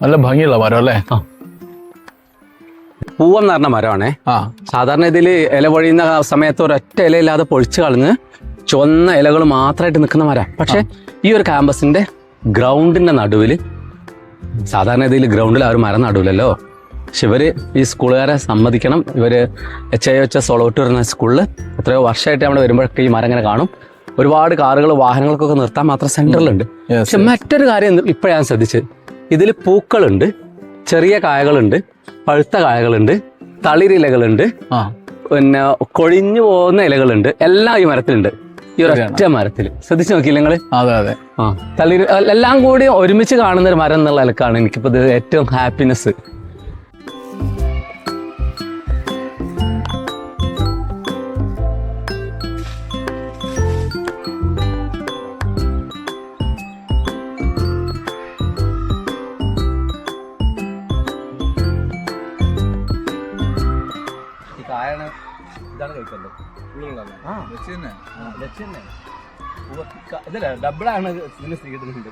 നല്ല ഭംഗിയുള്ള മരം അല്ലേ? പൂവെന്ന് പറഞ്ഞ മരമാണേ. സാധാരണ ഇതിൽ ഇല പൊഴിയുന്ന സമയത്ത് ഒരൊറ്റ ഇലയില്ലാതെ പൊഴിച്ചു കളഞ്ഞ് ചുവന്ന ഇലകൾ മാത്രമായിട്ട് നിൽക്കുന്ന മരം. പക്ഷെ ഈ ഒരു ക്യാമ്പസിന്റെ ഗ്രൗണ്ടിന്റെ നടുവിൽ, സാധാരണ ഇതിൽ ഗ്രൗണ്ടിൽ ആ ഒരു മരം നടുവില്ലല്ലോ. പക്ഷെ ഇവര് ഈ സ്കൂളുകാരെ സമ്മതിക്കണം. ഇവര് HIOHS ഒളവട്ടൂർ എന്ന സ്കൂളിൽ എത്രയോ വർഷമായിട്ട് അവിടെ വരുമ്പോഴൊക്കെ ഈ മരം ഇങ്ങനെ കാണും. ഒരുപാട് കാറുകൾ വാഹനങ്ങൾക്കൊക്കെ നിർത്താൻ മാത്രം സെന്ററിലുണ്ട്. പക്ഷെ മറ്റൊരു കാര്യം ഇപ്പോഴാണ് ശ്രദ്ധിച്ചത്, ഇതിൽ പൂക്കളുണ്ട്, ചെറിയ കായകളുണ്ട്, പഴുത്ത കായകളുണ്ട്, തളിരിലകളുണ്ട്, പിന്നെ കൊഴിഞ്ഞു പോകുന്ന ഇലകളുണ്ട്. എല്ലാം ഈ മരത്തിലുണ്ട്. ഈ ഒരൊറ്റ മരത്തിൽ ശ്രദ്ധിച്ചു നോക്കിയില്ല നിങ്ങള്? അതെ അതെ. തളിര് എല്ലാം കൂടി ഒരുമിച്ച് കാണുന്ന ഒരു മരം എന്നുള്ള നിലക്കാണ് എനിക്കിപ്പോ ഇത് ഏറ്റവും ഹാപ്പിനെസ്. ഇതാണ് കഴിക്കണ്ടത്. ഡബിളാണ് ഇതിന് സ്വീകരിക്കുന്നുണ്ട്.